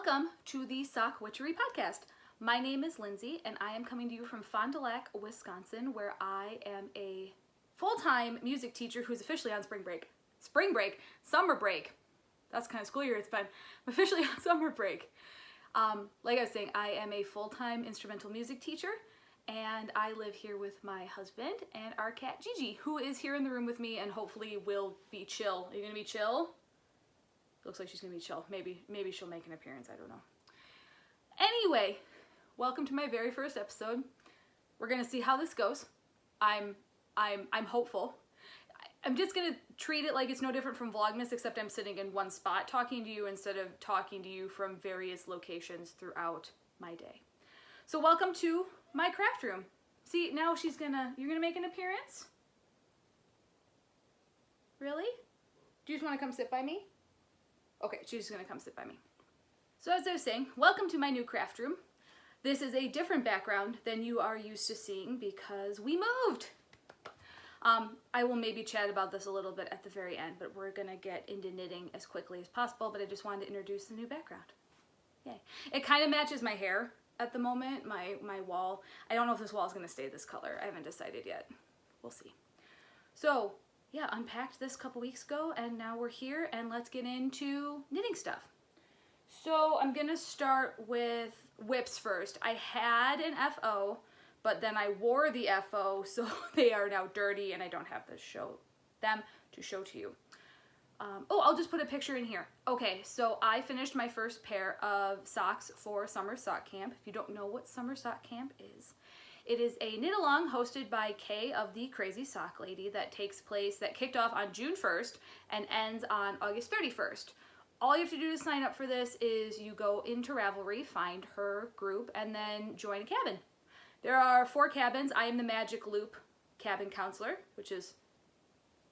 Welcome to the Sock Witchery podcast. My name is Lindsay and I am coming to you from Fond du Lac, Wisconsin, where I am a full-time music teacher who's officially on summer break. That's kind of school year it's been. I'm officially on summer break. Like I was saying, I am a full-time instrumental music teacher and I live here with my husband and our cat Gigi, who is here in the room with me and hopefully will be chill. Are you gonna be chill? Looks like she's gonna be chill. Maybe she'll make an appearance, I don't know. Anyway, welcome to my very first episode. We're gonna see how this goes. I'm hopeful. I'm just gonna treat it like it's no different from Vlogmas, except I'm sitting in one spot talking to you instead of talking to you from various locations throughout my day. So welcome to my craft room. See, now you're gonna make an appearance? Really? Do you just wanna come sit by me? Okay, she's just gonna come sit by me. So as I was saying, welcome to my new craft room. This is a different background than you are used to seeing because we moved. I will maybe chat about this a little bit at the very end, but we're gonna get into knitting as quickly as possible, but I just wanted to introduce the new background. Yay. It kind of matches my hair at the moment, my wall. I don't know if this wall is gonna stay this color. I haven't decided yet. We'll see. So, yeah, unpacked this a couple weeks ago and now we're here and let's get into knitting stuff. So I'm gonna start with whips first. I had an FO, but then I wore the FO, so they are now dirty and I don't have them to show to you. I'll just put a picture in here. Okay, so I finished my first pair of socks for Summer Sock Camp. If you don't know what Summer Sock Camp is, it is a knit-along hosted by Kay of the Crazy Sock Lady that kicked off on June 1st and ends on August 31st. All you have to do to sign up for this is you go into Ravelry, find her group, and then join a cabin. There are 4 cabins. I am the Magic Loop cabin counselor, which is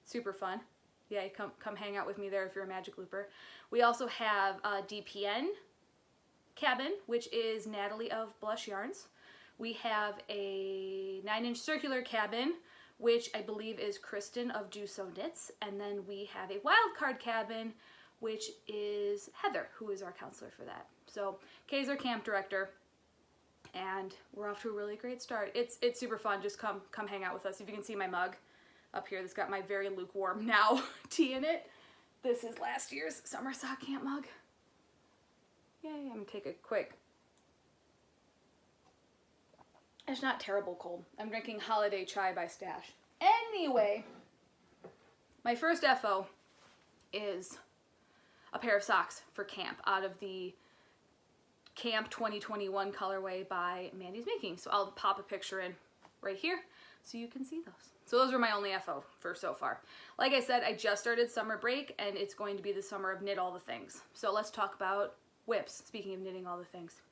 super fun. Yeah, come hang out with me there if you're a Magic Looper. We also have a DPN cabin, which is Natalie of Blush Yarns. We have a 9-inch circular cabin, which I believe is Kristen of Do So Knits. And then we have a wildcard cabin, which is Heather, who is our counselor for that. So Kay's our camp director, and we're off to a really great start. It's super fun. Just come hang out with us. If you can see my mug up here, that's got my very lukewarm now tea in it. This is last year's Summer Sock Camp mug. Yay, I'm gonna take a quick. It's not terrible cold. I'm drinking Holiday Chai by Stash. Anyway, my first FO is a pair of socks for camp out of the Camp 2021 colorway by Mandy's Making. So I'll pop a picture in right here so you can see those. So those are my only FO for so far. Like I said, I just started summer break and it's going to be the summer of knit all the things. So let's talk about whips, speaking of knitting all the things.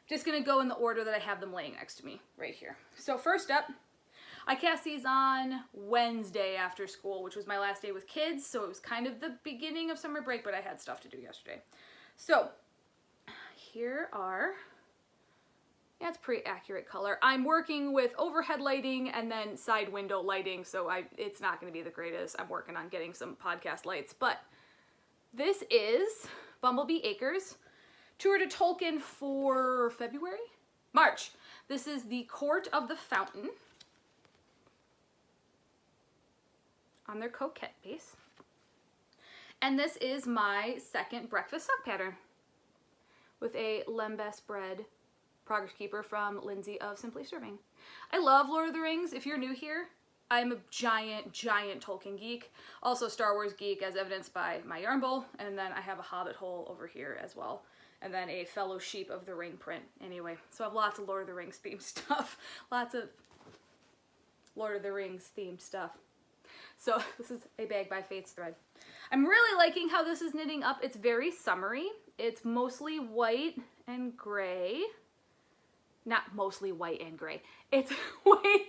Just gonna go in the order that I have them laying next to me right here. So first up, I cast these on Wednesday after school, which was my last day with kids, so it was kind of the beginning of summer break, but I had stuff to do yesterday. So here are, yeah, it's pretty accurate color. I'm working with overhead lighting and then side window lighting, so it's not gonna be the greatest. I'm working on getting some podcast lights, but this is Bumblebee Acres. Tour to Tolkien for March. This is the Court of the Fountain on their coquette base. And this is my second breakfast sock pattern with a Lembas bread progress keeper from Lindsay of Simply Serving. I love Lord of the Rings. If you're new here, I'm a giant Tolkien geek. Also Star Wars geek, as evidenced by my yarn bowl. And then I have a Hobbit hole over here as well. And then a Fellowship of the Ring print. Anyway, so I have lots of Lord of the Rings themed stuff. Lots of Lord of the Rings themed stuff. So this is a Bag by Fates thread. I'm really liking how this is knitting up. It's very summery. It's mostly white and gray. Not mostly white and gray. It's white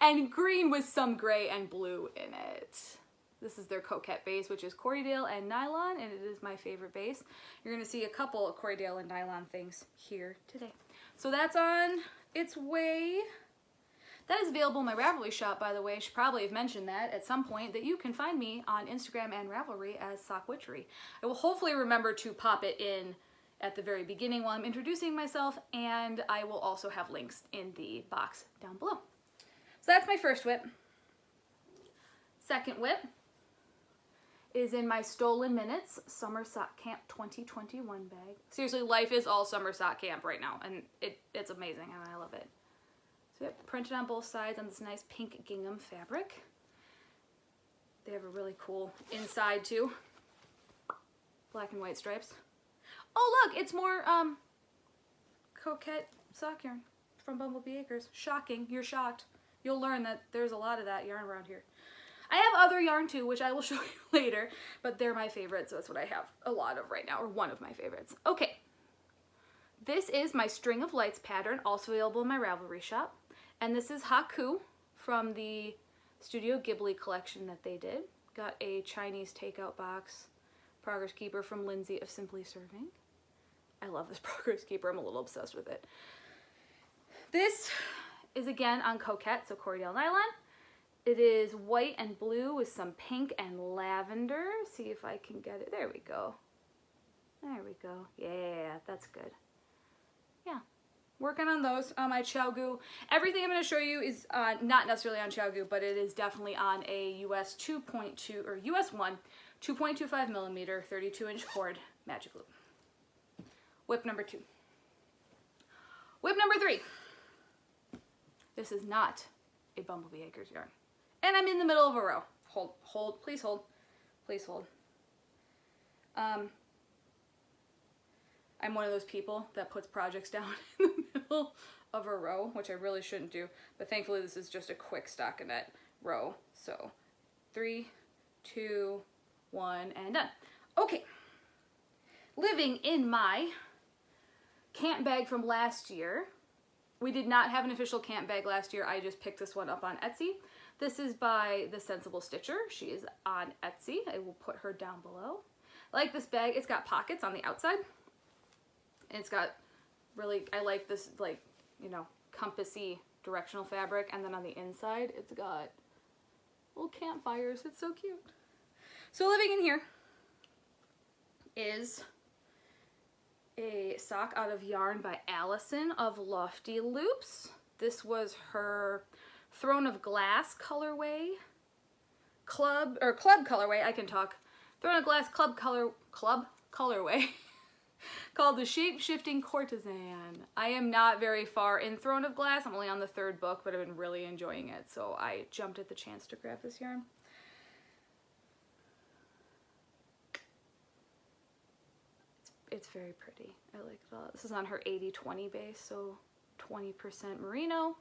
and green with some gray and blue in it. This is their coquette base, which is Corriedale and nylon, and it is my favorite base. You're going to see a couple of Corriedale and nylon things here today. So that's on its way. That is available in my Ravelry shop, by the way. I should probably have mentioned that at some point, that you can find me on Instagram and Ravelry as Sock Witchery. I will hopefully remember to pop it in at the very beginning while I'm introducing myself, and I will also have links in the box down below. So that's my first WIP. Second WIP is in my Stolen Minutes Summer Sock Camp 2021 bag. Seriously, life is all summer sock camp right now, and it's amazing, and I love it. So yep, printed on both sides on this nice pink gingham fabric. They have a really cool inside too. Black and white stripes. Oh look, it's more coquette sock yarn from Bumblebee Acres. Shocking, you're shocked. You'll learn that there's a lot of that yarn around here. I have other yarn too, which I will show you later, but they're my favorites, so that's what I have a lot of right now, or one of my favorites. Okay, this is my String of Lights pattern, also available in my Ravelry shop, and this is Haku from the Studio Ghibli collection that they did. Got a Chinese takeout box, Progress Keeper from Lindsay of Simply Serving. I love this Progress Keeper, I'm a little obsessed with it. This is again on Coquette, so Cordell nylon. It is white and blue with some pink and lavender. See if I can get it. There we go. There we go. Yeah, that's good. Yeah, working on those on my ChiaoGoo. Everything I'm going to show you is not necessarily on ChiaoGoo, but it is definitely on a US 2.2 or US 1 2.25 millimeter 32-inch cord magic loop. WIP number 2. WIP number 3. This is not a Bumblebee Acres yarn. And I'm in the middle of a row. Hold, please hold, please hold. I'm one of those people that puts projects down in the middle of a row, which I really shouldn't do, but thankfully this is just a quick stockinette row. So 3, 2, 1, and done. Okay, living in my camp bag from last year. We did not have an official camp bag last year. I just picked this one up on Etsy. This is by The Sensible Stitcher. She is on Etsy. I will put her down below. I like this bag. It's got pockets on the outside. And it's got really, I like this, like, you know, compassy directional fabric. And then on the inside, it's got little campfires. It's so cute. So living in here is a sock out of yarn by Allison of Lofty Loops. This was her Throne of Glass colorway, club colorway, I can talk. Throne of Glass club colorway called the Shape Shifting Courtesan. I am not very far in Throne of Glass. I'm only on the 3rd book, but I've been really enjoying it, so I jumped at the chance to grab this yarn. It's very pretty. I like it a lot. This is on her 80-20 base, so 20% merino,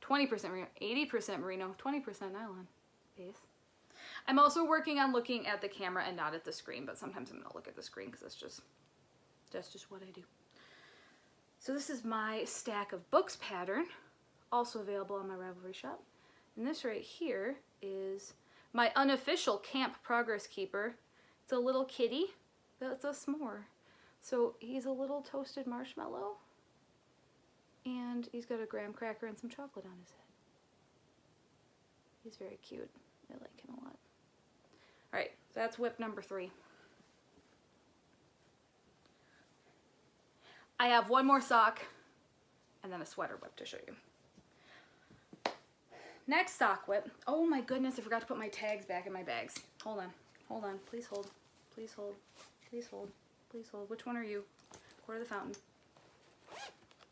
20% merino, 80% merino, 20% nylon base. I'm also working on looking at the camera and not at the screen, but sometimes I'm going to look at the screen because that's just what I do. So this is my stack of books pattern, also available on my Ravelry shop. And this right here is my unofficial Camp Progress Keeper. It's a little kitty. That's a s'more. So he's a little toasted marshmallow, and he's got a graham cracker and some chocolate on his head. He's very cute. I like him a lot. Alright, so that's WIP number 3. I have one more sock and then a sweater WIP to show you. Next sock WIP. Oh my goodness, I forgot to put my tags back in my bags. Hold on, please hold, please hold. Please hold. Please hold. Which one are you? Court of the Fountain.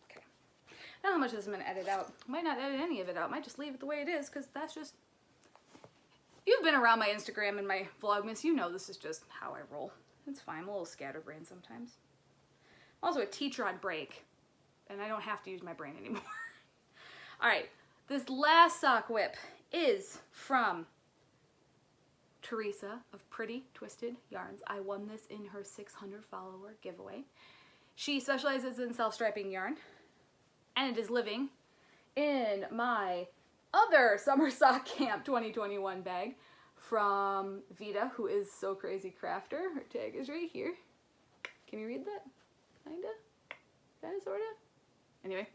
Okay. I don't know how much of this I'm going to edit out. I might not edit any of it out. I might just leave it the way it is, because that's just... You've been around my Instagram and my Vlogmas. You know this is just how I roll. It's fine. I'm a little scatterbrained sometimes. I'm also a teacher on break, and I don't have to use my brain anymore. Alright. This last sock WIP is from Teresa of Pretty Twisted Yarns. I won this in her 600 follower giveaway. She specializes in self-striping yarn, and it is living in my other Summer Sock Camp 2021 bag from Vita, who is So Crazy Crafter. Her tag is right here. Can you read that? Kinda? Sorta? Anyway.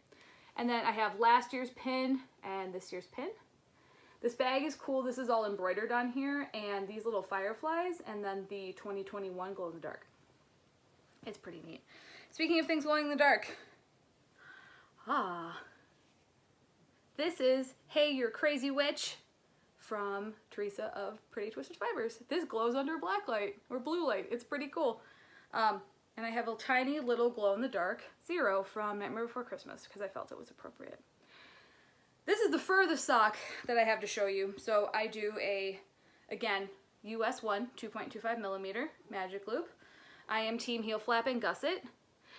And then I have last year's pin and this year's pin. This bag is cool. This is all embroidered on here, and these little fireflies, and then the 2021 glow in the dark. It's pretty neat. Speaking of things glowing in the dark, this is Hey You're Crazy Witch from Teresa of Pretty Twisted Fibers. This glows under black light or blue light. It's pretty cool. And I have a tiny little glow in the dark 0 from Nightmare Before Christmas because I felt it was appropriate. This is the furthest sock that I have to show you. So I do a, again, US 1 2.25 millimeter magic loop. I am team heel flap and gusset.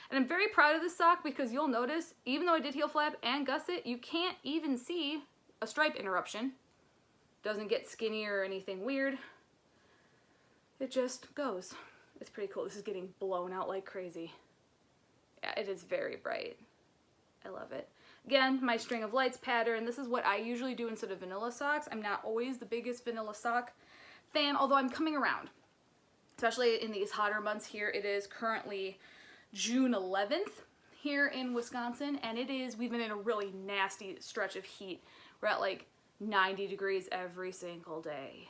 And I'm very proud of this sock because you'll notice, even though I did heel flap and gusset, you can't even see a stripe interruption. Doesn't get skinny or anything weird. It just goes. It's pretty cool. This is getting blown out like crazy. Yeah, it is very bright. I love it. Again, my string of lights pattern. This is what I usually do instead of vanilla socks. I'm not always the biggest vanilla sock fan, although I'm coming around. Especially in these hotter months here. It is currently June 11th here in Wisconsin, and we've been in a really nasty stretch of heat. We're at like 90 degrees every single day.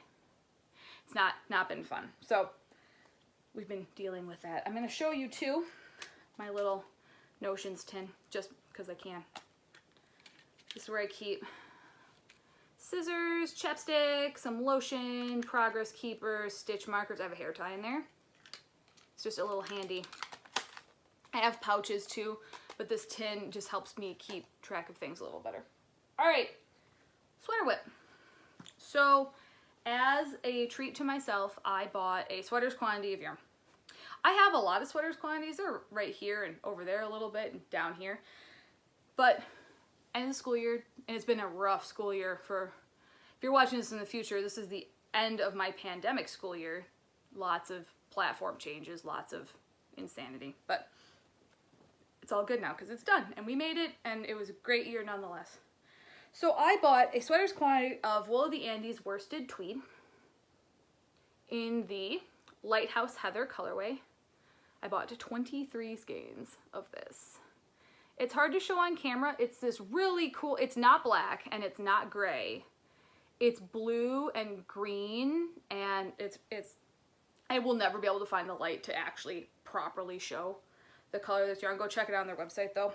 It's not been fun. So we've been dealing with that. I'm going to show you too my little Notions tin just because I can. This is where I keep scissors, chapstick, some lotion, progress keepers, stitch markers. I have a hair tie in there. It's just a little handy. I have pouches too, but this tin just helps me keep track of things a little better. All right, sweater whip. So as a treat to myself, I bought a sweaters quantity of yarn. I have a lot of sweaters quantities. They're right here and over there a little bit and down here. But end of the school year, and it's been a rough school year for, if you're watching this in the future, this is the end of my pandemic school year. Lots of platform changes, lots of insanity. But it's all good now because it's done and we made it and it was a great year nonetheless. So I bought a sweaters quantity of Wool of the Andes worsted tweed in the Lighthouse Heather colorway. I bought 23 skeins of this. It's hard to show on camera. It's this really cool, it's not black and it's not gray. It's blue and green, and I will never be able to find the light to actually properly show the color of this yarn. Go check it out on their website though.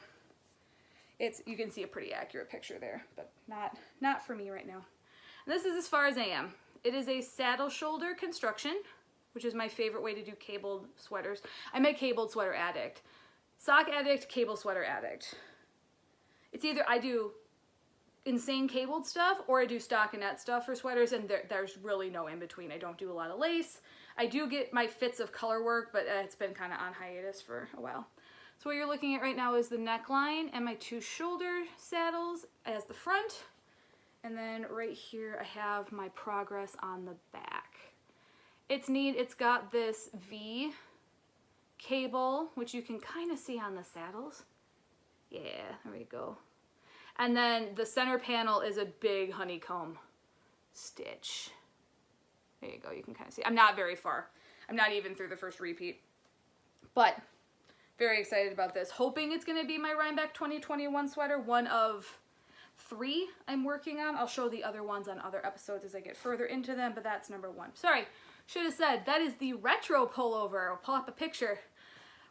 You can see a pretty accurate picture there, but not for me right now. And this is as far as I am. It is a saddle shoulder construction, which is my favorite way to do cabled sweaters. I'm a cabled sweater addict. Sock addict, cable sweater addict. It's either I do insane cabled stuff or I do stockinette stuff for sweaters, and there's really no in between. I don't do a lot of lace. I do get my fits of color work, but it's been kind of on hiatus for a while. So what you're looking at right now is the neckline and my 2 shoulder saddles as the front. And then right here I have my progress on the back. It's neat. It's got this V cable, which you can kind of see on the saddles. Yeah, there we go. And then the center panel is a big honeycomb stitch. There you go, you can kind of see. I'm not very far. I'm not even through the first repeat. But very excited about this. Hoping it's going to be my Rhinebeck 2021 sweater, one of 3 I'm working on. I'll show the other ones on other episodes as I get further into them, but that's number 1. Sorry, should have said that is the retro pullover. I'll pull up a picture.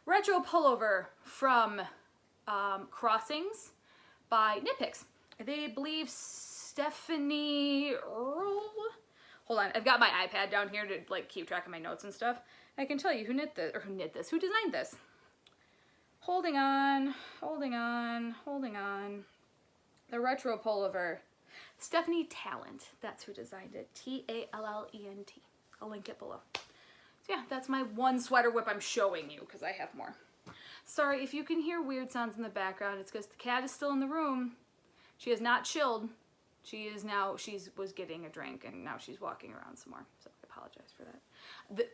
Retro pullover from Crossings by KnitPicks. They believe Stephanie Earl. Hold on, I've got my iPad down here to like keep track of my notes and stuff. I can tell you who designed this. Holding on. The retro pullover. Stephanie Talent, that's who designed it. T-A-L-L-E-N-T. I'll link it below. So yeah, that's my one sweater whip I'm showing you because I have more. Sorry if you can hear weird sounds in the background. It's because the cat is still in the room. She has not chilled. She was getting a drink and now she's walking around some more. So I apologize for that.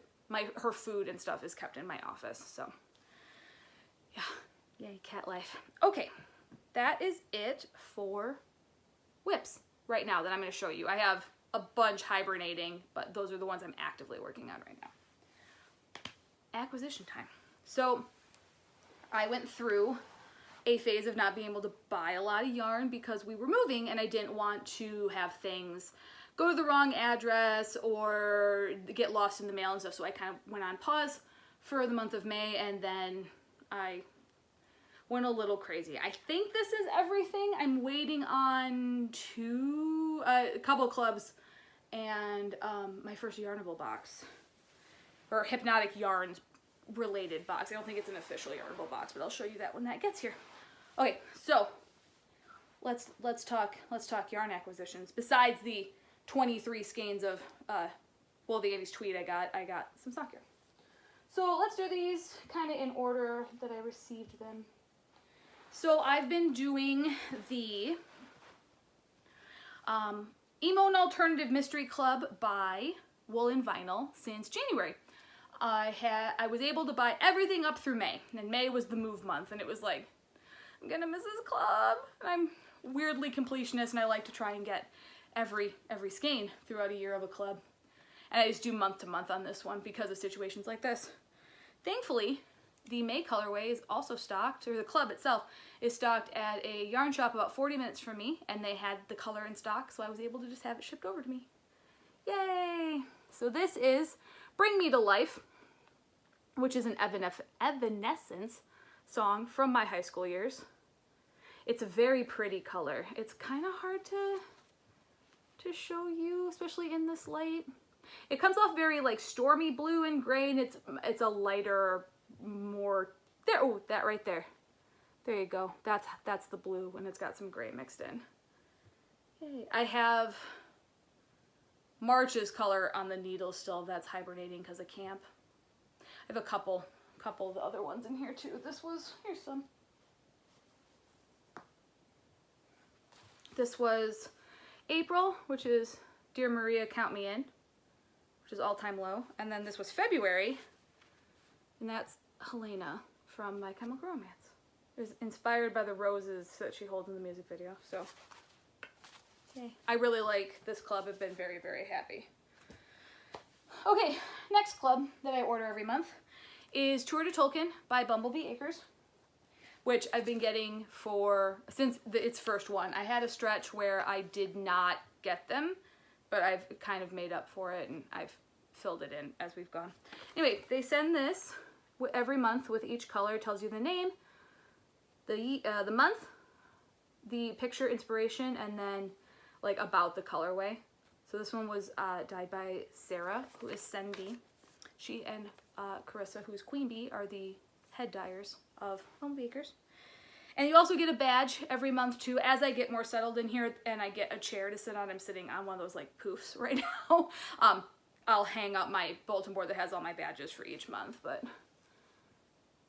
Her food and stuff is kept in my office. So yeah, yay, cat life. Okay, that is it for whips right now that I'm going to show you. I have a bunch hibernating, but those are the ones I'm actively working on right now. Acquisition time. So I went through a phase of not being able to buy a lot of yarn because we were moving and I didn't want to have things go to the wrong address or get lost in the mail and stuff. So I kind of went on pause for the month of May, and then I went a little crazy. I think this is everything. I'm waiting on a couple clubs and my first Yarnable box, or Hypnotic Yarns related box. I don't think it's an official Yarnable box, but I'll show you that when that gets here. Okay, so let's talk yarn acquisitions. Besides the 23 skeins of well, the 80s tweed I got some sock yarn. So let's do these kind of in order that I received them. So I've been doing the Emo and Alternative Mystery Club by Wool and Vinyl since January. I was able to buy everything up through May, and May was the move month, and it was like, I'm gonna miss this club. And I'm weirdly completionist, and I like to try and get every skein throughout a year of a club. And I just do month to month on this one because of situations like this. Thankfully, the May colorway is also stocked, or the club itself is stocked at a yarn shop about 40 minutes from me, and they had the color in stock, so I was able to just have it shipped over to me. Yay! So this is Bring Me to Life, which is an Evanescence song from my high school years. It's a very pretty color. It's kind of hard to show you, especially in this light. It comes off very like stormy blue and gray, and it's a lighter, more there. Oh, that right there. There you go. That's the blue, and it's got some gray mixed in. Yay. I have March's color on the needle still. That's hibernating because of camp. I have a couple of the other ones in here too. Here's some. This was April, which is Dear Maria, Count Me In, which is All Time Low. And then this was February, and that's Helena from My Chemical Romance. It was inspired by the roses that she holds in the music video. So, yay. I really like this club. I've been very, very happy. Okay, next club that I order every month is Tour de Tolkien by Bumblebee Acres, which I've been getting since its first one. I had a stretch where I did not get them, but I've kind of made up for it, and I've filled it in as we've gone. Anyway, they send this every month with each color. It tells you the name, the month, the picture inspiration, and then like about the colorway. So this one was dyed by Sarah, who is Sendy. She and Carissa, who is Queen Bee, are the head dyers of Bumblebee Acres. And you also get a badge every month too. As I get more settled in here and I get a chair to sit on, I'm sitting on one of those like poofs right now. I'll hang up my bulletin board that has all my badges for each month. But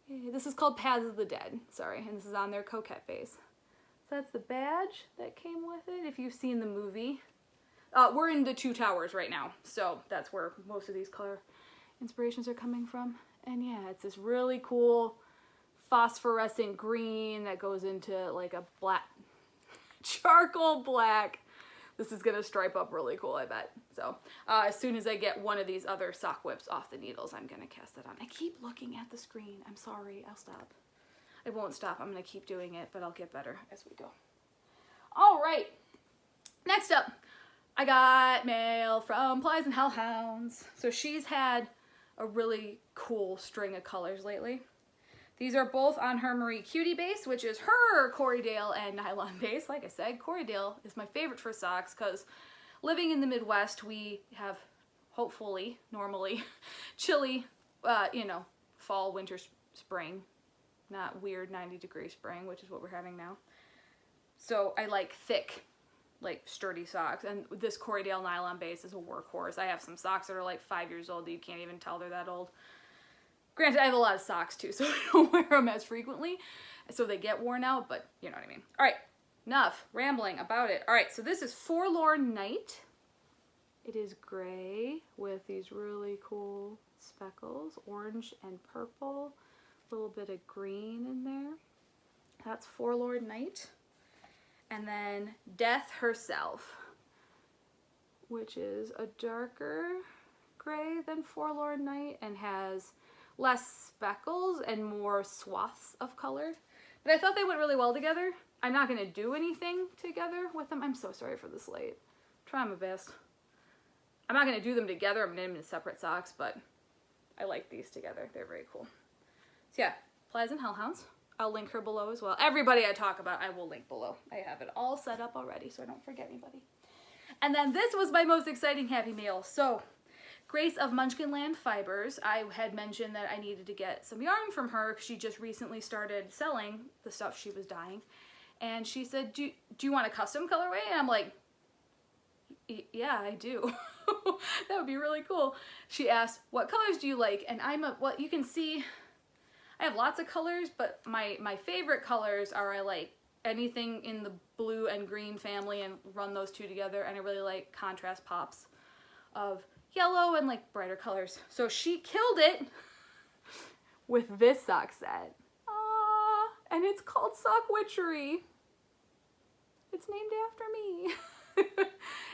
this is called Paths of the Dead, sorry, and this is on their Coquette base. So that's the badge that came with it, if you've seen the movie. We're in the Two Towers right now, so that's where most of these color inspirations are coming from. And yeah, it's this really cool phosphorescent green that goes into like a black, charcoal black. This is gonna stripe up really cool, I bet. So as soon as I get one of these other sock whips off the needles, I'm gonna cast that on. I keep looking at the screen. I'm sorry, I'll stop. I won't stop, I'm gonna keep doing it, but I'll get better as we go. All right, next up, I got mail from Plies and Hellhounds. So she's had a really cool string of colors lately. These are both on her Marie Cutie base, which is her Corriedale and nylon base. Like I said, Corriedale is my favorite for socks because living in the Midwest, we have hopefully, normally, chilly, fall, winter, spring, not weird 90-degree spring, which is what we're having now. So I like thick, like sturdy socks, and this Corriedale nylon base is a workhorse. I have some socks that are like 5 years old that you can't even tell they're that old. Granted, I have a lot of socks too, so I don't wear them as frequently, so they get worn out, but you know what I mean. All right, enough rambling about it. All right, so this is Forlorn Night. It is gray with these really cool speckles, orange and purple, a little bit of green in there. That's Forlorn Night. And then Death Herself, which is a darker gray than Forlorn Night and has less speckles and more swaths of color. But I thought they went really well together. I'm not going to do anything together with them. I'm so sorry for this light. I'm trying my best. I'm not going to do them together. I'm going to do them in separate socks, but I like these together. They're very cool. So yeah, Plies and Hellhounds. I'll link her below as well. Everybody I talk about, I will link below. I have it all set up already, so I don't forget anybody. And then this was my most exciting Happy Meal. So, Grace of Munchkinland Fibers. I had mentioned that I needed to get some yarn from her because she just recently started selling the stuff she was dyeing. And she said, do you want a custom colorway? And I'm like, yeah, I do. That would be really cool. She asked, what colors do you like? And well, you can see, I have lots of colors, but my favorite colors are, I like anything in the blue and green family and run those two together. And I really like contrast pops of yellow and like brighter colors. So she killed it with this sock set. And it's called Sock Witchery. It's named after me.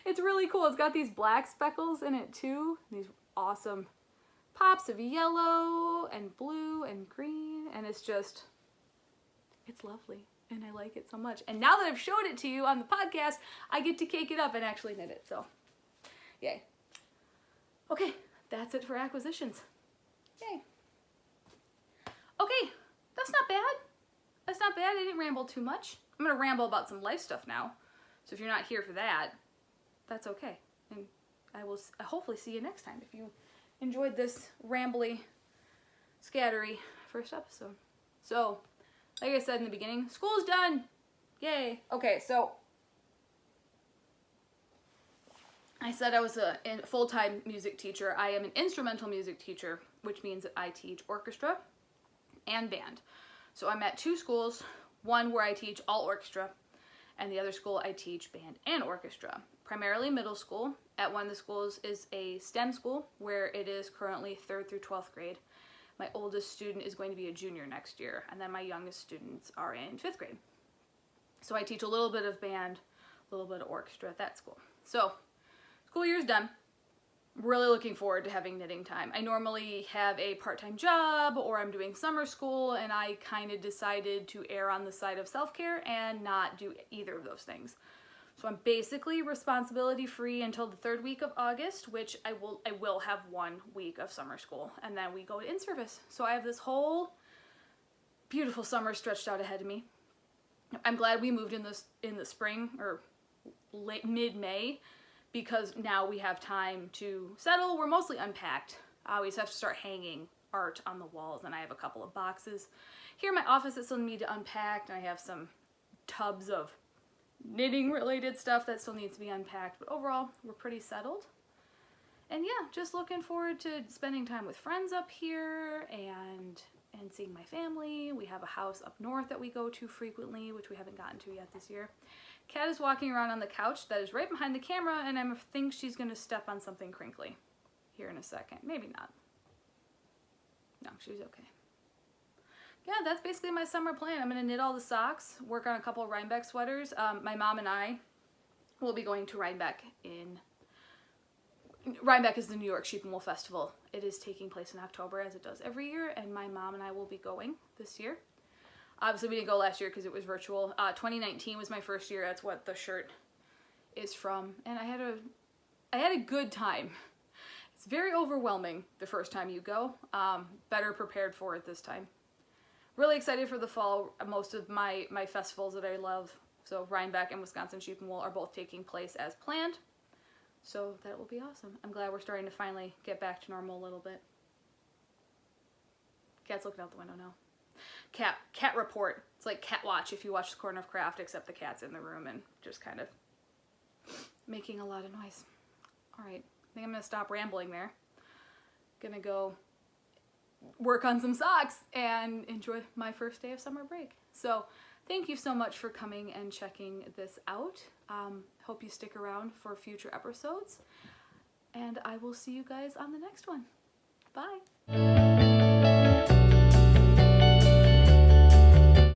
It's really cool. It's got these black speckles in it too. These awesome pops of yellow and blue and green. And it's lovely. And I like it so much. And now that I've showed it to you on the podcast, I get to cake it up and actually knit it. So, yay. Okay, that's it for acquisitions. Yay. Okay, that's not bad. That's not bad. I didn't ramble too much. I'm going to ramble about some life stuff now. So if you're not here for that, that's okay. And I will hopefully see you next time if you enjoyed this rambly, scattery first episode. So, like I said in the beginning, school's done. Yay. Okay, so I said I was a full-time music teacher. I am an instrumental music teacher, which means that I teach orchestra and band. So I'm at two schools, one where I teach all orchestra, and the other school I teach band and orchestra. Primarily middle school. At one of the schools is a STEM school where it is currently 3rd through 12th grade. My oldest student is going to be a junior next year, and then my youngest students are in 5th grade. So I teach a little bit of band, a little bit of orchestra at that school. So school year's done. Really looking forward to having knitting time. I normally have a part-time job or I'm doing summer school, and I kind of decided to err on the side of self-care and not do either of those things. So I'm basically responsibility free until the 3rd week of August, which I will have 1 week of summer school, and then we go to in-service. So I have this whole beautiful summer stretched out ahead of me. I'm glad we moved in the spring or mid-May, because now we have time to settle. We're mostly unpacked. We just have to start hanging art on the walls, and I have a couple of boxes here in my office that still need to unpack, and I have some tubs of knitting related stuff that still needs to be unpacked, but overall we're pretty settled. And yeah, just looking forward to spending time with friends up here and seeing my family. We have a house up north that we go to frequently, which we haven't gotten to yet this year. Kat is walking around on the couch that is right behind the camera, and I think she's going to step on something crinkly here in a second. Maybe not. No, she's okay. Yeah, that's basically my summer plan. I'm going to knit all the socks, work on a couple of Rhinebeck sweaters. My mom and I will be going to Rhinebeck Rhinebeck is the New York Sheep and Wool Festival. It is taking place in October, as it does every year, and my mom and I will be going this year. Obviously, we didn't go last year because it was virtual. 2019 was my first year. That's what the shirt is from, and I had a good time. It's very overwhelming the first time you go. Better prepared for it this time. Really excited for the fall. Most of my festivals that I love, so Rhinebeck and Wisconsin Sheep and Wool, are both taking place as planned. So that will be awesome. I'm glad we're starting to finally get back to normal a little bit. Cat's looking out the window now. Cat report. It's like cat watch if you watch the Corner of Craft, except the cat's in the room and just kind of making a lot of noise. All right, I think I'm gonna stop rambling there. Gonna go work on some socks and enjoy my first day of summer break. So thank you so much for coming and checking this out. Hope you stick around for future episodes, and I will see you guys on the next one. Bye.